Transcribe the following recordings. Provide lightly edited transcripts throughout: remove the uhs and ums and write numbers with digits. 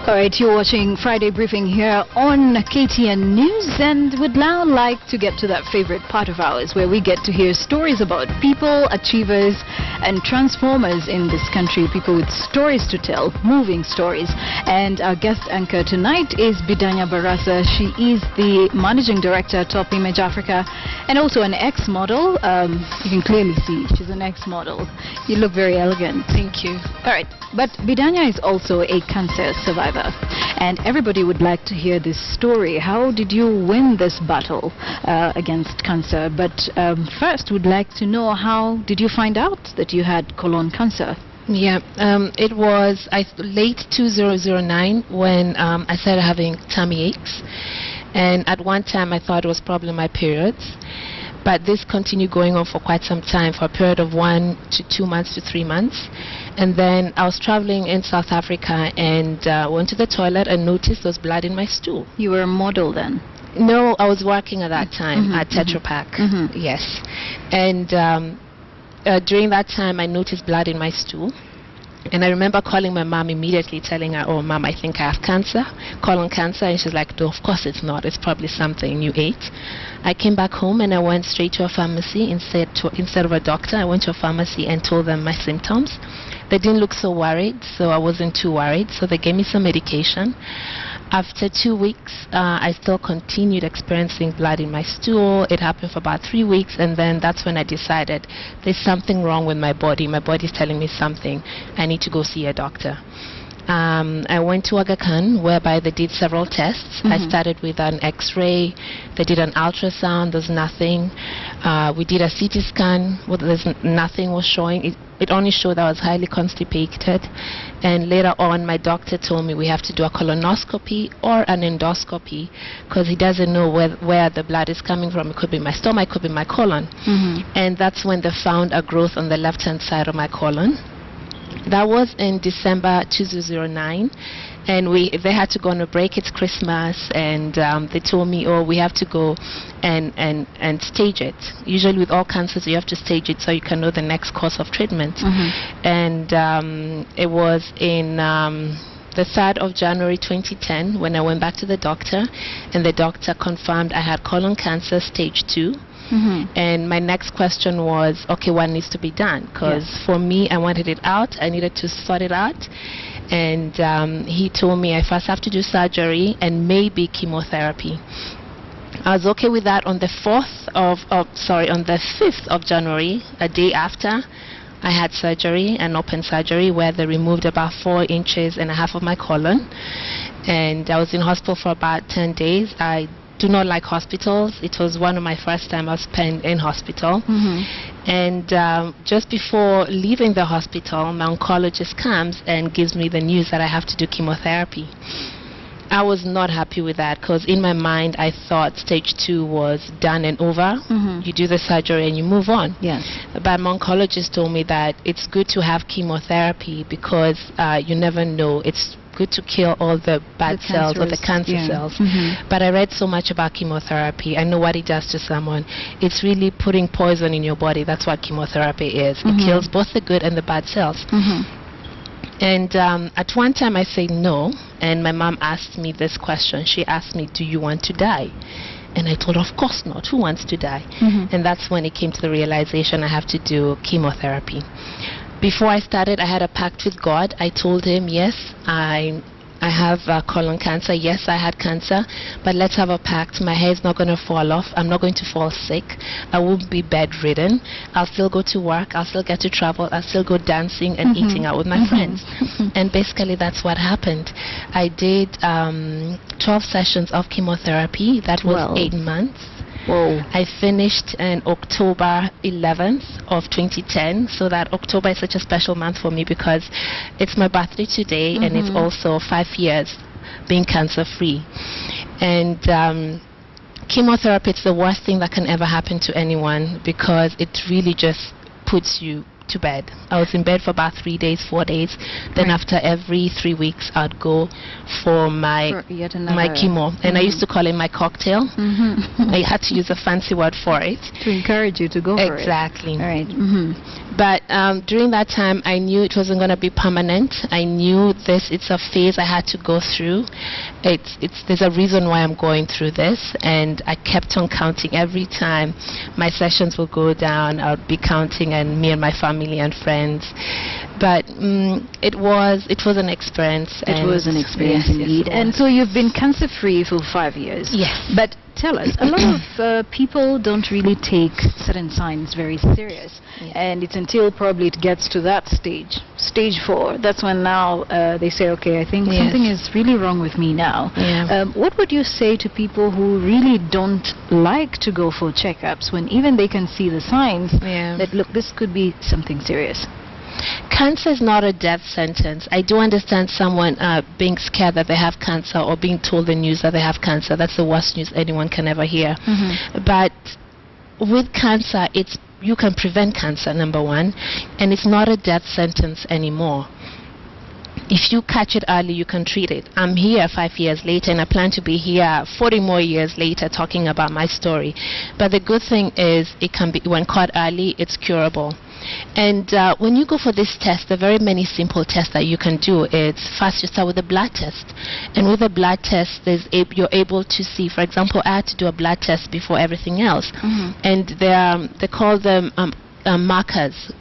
All right, you're watching Friday Briefing here on KTN News, and would now like to get to that favorite part of ours where we get to hear stories about people, achievers, and transformers in this country, people with stories to tell, moving stories. And our guest anchor tonight is Bidanya Baraza. She is the Managing Director at Top Image Africa and also an ex-model. You can clearly see she's an ex-model. You look very elegant. Thank you. All right, but Bidanya is also a cancer survivor, and everybody would like to hear this story. How did you win this battle against cancer? But first, would like to know, how did you find out that you had colon cancer? Yeah, it was late 2009 when I started having tummy aches, and at one time I thought it was probably my periods. But this continued going on for quite some time, for a period of 1 to 2 months to 3 months. And then I was traveling in South Africa and went to the toilet and noticed there was blood in my stool. You were a model then? No, I was working at that time at Tetra Pak. Yes. And during that time, I noticed blood in my stool. And I remember calling my mom immediately, telling her, "Oh, Mom, I think I have cancer, colon cancer." And she's like, "No, of course it's not. It's probably something you ate." I came back home and I went straight to a pharmacy instead of a doctor. I went to a pharmacy and told them my symptoms. They didn't look so worried, so I wasn't too worried. So they gave me some medication. After 2 weeks, I still continued experiencing blood in my stool. It happened for about 3 weeks, and then that's when I decided there's something wrong with my body. My body's telling me something. I need to go see a doctor. I went to Aga Khan, whereby they did several tests. I started with an X-ray. They did an ultrasound. There's nothing. We did a CT scan. Well, nothing was showing. It only showed I was highly constipated. And later on, my doctor told me we have to do a colonoscopy or an endoscopy because he doesn't know where the blood is coming from. It could be my stomach, it could be my colon. And that's when they found a growth on the left-hand side of my colon. That was in December 2009, and they had to go on a break. It's Christmas, and they told me, "Oh, we have to go and stage it." Usually with all cancers, you have to stage it so you can know the next course of treatment. And it was in the 3rd of January 2010 when I went back to the doctor, and the doctor confirmed I had colon cancer stage 2. And my next question was, okay, what needs to be done? Because for me, I wanted it out. I needed to sort it out. And he told me I first have to do surgery and maybe chemotherapy. I was okay with that. On the 5th of January, a day after, I had surgery, an open surgery, where they removed about 4.5 inches of my colon. And I was in hospital for about 10 days. I do not like hospitals. It was one of my first time I spent in hospital. And just before leaving the hospital, my oncologist comes and gives me the news that I have to do chemotherapy. I was not happy with that because in my mind I thought stage 2 was done and over. You do the surgery and you move on. But my oncologist told me that it's good to have chemotherapy because you never know. It's good to kill all the bad cells or the cancer cells. But I read so much about chemotherapy. I know what it does to someone. It's really putting poison in your body. That's what chemotherapy is. It kills both the good and the bad cells. And at one time I said no, and my mom asked me this question. She asked me, "Do you want to die?" And I told her, "Of course not. Who wants to die?" And that's when it came to the realization I have to do chemotherapy. Before I started, I had a pact with God. I told him, yes, I have colon cancer. Yes, I had cancer, but let's have a pact. My hair is not going to fall off. I'm not going to fall sick. I won't be bedridden. I'll still go to work. I'll still get to travel. I'll still go dancing and eating out with my friends. And basically, that's what happened. I did 12 sessions of chemotherapy. That was 8 months. I finished on October 11th of 2010. So that October is such a special month for me because it's my birthday today, and it's also 5 years being cancer free. And chemotherapy is the worst thing that can ever happen to anyone because it really just puts you to bed. I was in bed for about 3 days, 4 days. Then after every 3 weeks, I'd go for my chemo. And I used to call it my cocktail. I had to use a fancy word for it. To encourage you to go for it. Exactly. All right. But during that time, I knew it wasn't going to be permanent. I knew it's a phase I had to go through. There's a reason why I'm going through this. And I kept on counting every time my sessions would go down. I would be counting, and me and my family and friends. But it was an experience. It was an experience indeed. And so you've been cancer-free for 5 years. Yes. But tell us, a lot of people don't really take certain signs very serious. Yeah. And it's until probably it gets to that stage 4, that's when now they say, okay, I think something is really wrong with me now. Yeah. What would you say to people who really don't like to go for checkups when even they can see the signs that, look, this could be something serious? Cancer is not a death sentence. I do understand someone being scared that they have cancer or being told the news that they have cancer. That's the worst news anyone can ever hear. But with cancer, you can prevent cancer, number one, and it's not a death sentence anymore. If you catch it early, you can treat it. I'm here 5 years later, and I plan to be here 40 more years later talking about my story. But the good thing is, it can be, when caught early, it's curable. And when you go for this test, there are very many simple tests that you can do. It's first you start with a blood test. And with a blood test, you're able to see, for example, I had to do a blood test before everything else. And they call them markers.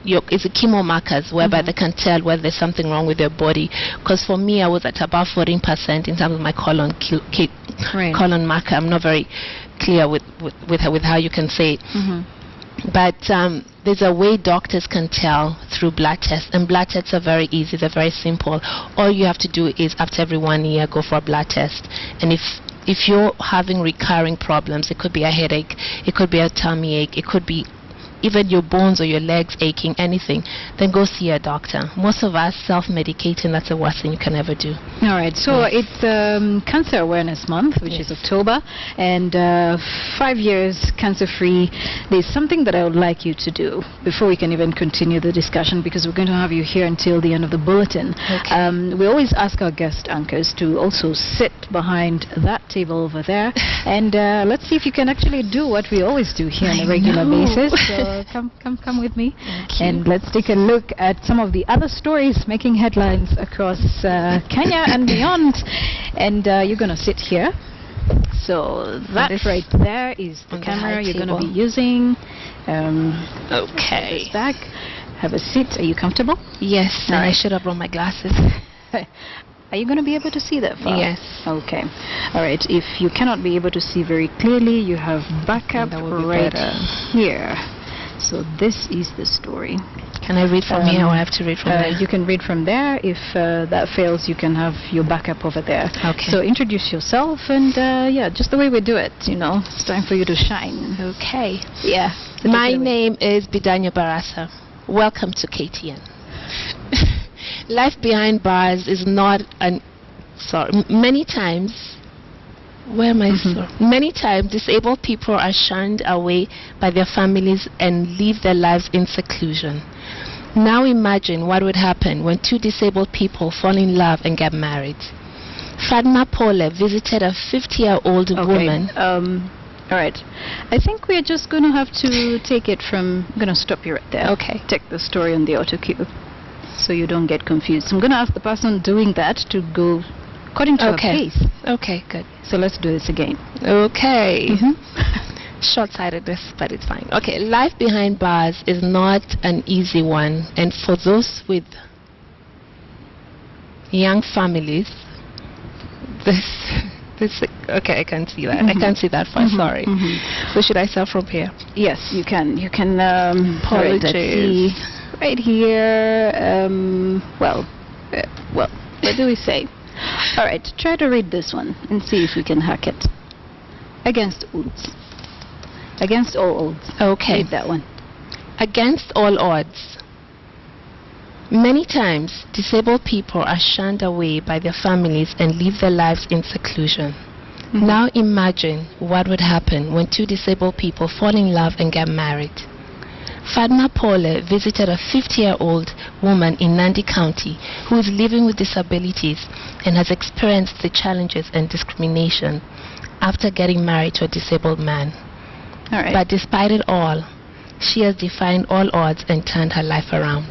It's a chemo markers, whereby they can tell whether there's something wrong with your body. Because for me, I was at about 14% in terms of my colon marker. I'm not very clear with how you can say it. But there's a way doctors can tell through blood tests, and blood tests are very easy, they're very simple. All you have to do is after every 1 year go for a blood test. And if you're having recurring problems, it could be a headache, it could be a tummy ache, it could be even your bones or your legs aching, anything, then go see a doctor. Most of us self-medicating, that's the worst thing you can ever do. All right, so it's Cancer Awareness Month, which is October, and 5 years cancer-free. There's something that I would like you to do before we can even continue the discussion, because we're going to have you here until the end of the bulletin. Okay. We always ask our guest anchors to also sit behind that table over there, and let's see if you can actually do what we always do here on a regular basis. So come with me, and let's take a look at some of the other stories making headlines across Kenya and beyond. And you're going to sit here. So that right there is the camera you're going to be using. Okay. Back. Have a seat. Are you comfortable? Yes. Right. I should have brought my glasses. Are you going to be able to see that far? Yes. Okay. All right. If you cannot be able to see very clearly, you have backup right here. So this is the story. Can I read from here, or I have to read from there? You can read from there. If that fails, you can have your backup over there. Okay. So introduce yourself, and yeah, just the way we do it, you know. It's time for you to shine. Okay. Yeah. So my name is Bidanya Baraza. Welcome to KTN. Life behind bars is not many times. Many times, disabled people are shunned away by their families and live their lives in seclusion. Now imagine what would happen when two disabled people fall in love and get married. Fatma Pole visited a 50-year-old woman. All right. I think we're just going to have to take it from... I'm going to stop you right there. Okay. Take the story on the auto cue so you don't get confused. I'm going to ask the person doing that to go according to her pace. Okay, good. So let's do this again. Okay. Short-sightedness, but it's fine. Okay, life behind bars is not an easy one. And for those with young families, okay, I can see that. I can see that far. Sorry. So should I start from here? Yes, you can. You can. Apologies. Right here. Well, what do we say? All right, try to read this one and see if we can hack it. Against odds. Against all odds. Okay. Read that one. Against all odds. Many times, disabled people are shunned away by their families and live their lives in seclusion. Now imagine what would happen when two disabled people fall in love and get married. Fatma Pole visited a 50-year-old woman in Nandi County who is living with disabilities and has experienced the challenges and discrimination after getting married to a disabled man. All right. But despite it all, she has defied all odds and turned her life around.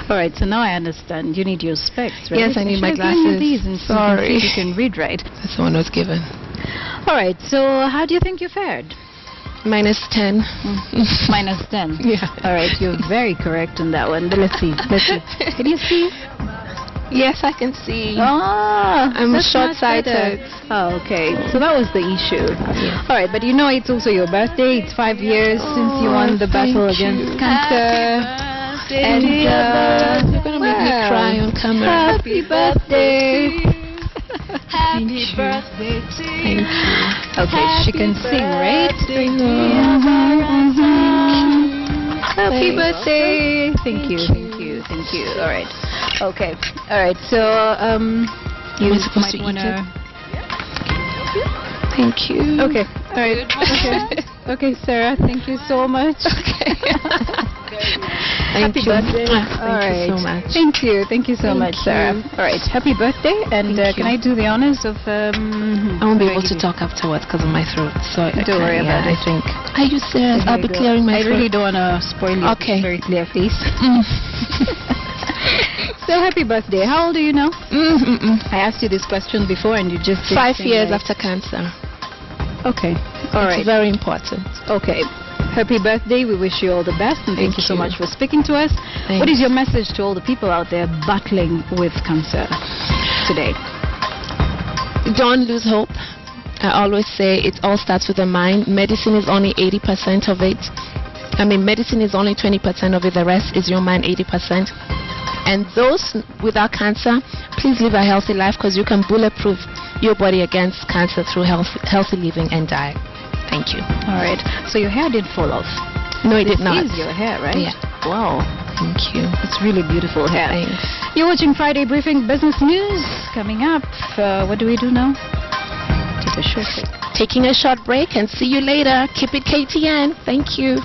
All right, so now I understand. You need your specs, right? Yes, I need my Should have given you glasses. these and Sorry. you can read right. That's the one I was given. All right, so how do you think you fared? -10. -10. Yeah. All right, you're very correct on that one. But let's see. Can you see? Yes, I can see. I'm short-sighted. Oh, okay. So that was the issue. Yeah. All right, but you know it's also your birthday. It's 5 years since you won the battle against cancer. And you're gonna make me cry on camera. Happy birthday. Happy birthday to you. Okay, she can sing, right? Happy birthday. Thank you. All right. Okay. All right. So you supposed to might eat wanna... Thank you. Okay. All right. Okay, Sarah. Thank you so much. Okay. Happy birthday. Thank you so much. Thank you so much, Sarah. All right. Happy birthday. And can I do the honors of... I won't be able to talk afterwards because of my throat. So don't worry about it. I think. Are you serious? I'll be clearing my throat. I really don't want to spoil your very clear face. So happy birthday. How old are you now? I asked you this question before and you just... 5 years after cancer. Okay. All right. It's very important. Okay. Happy birthday. We wish you all the best and thank you so much for speaking to us. Thanks. What is your message to all the people out there battling with cancer today? Don't lose hope. I always say it all starts with the mind. Medicine is only 80% of it. Medicine is only 20% of it. The rest is your mind, 80%. And those without cancer, please live a healthy life because you can bulletproof your body against cancer through healthy living and diet. Thank you. All right. So your hair did fall off? No, it did not. This is your hair, right? Yeah. Wow. Thank you. It's really beautiful hair. Thanks. You're watching Friday Briefing Business News. Coming up, what do we do now? Take a short break. Taking a short break and see you later. Keep it KTN. Thank you.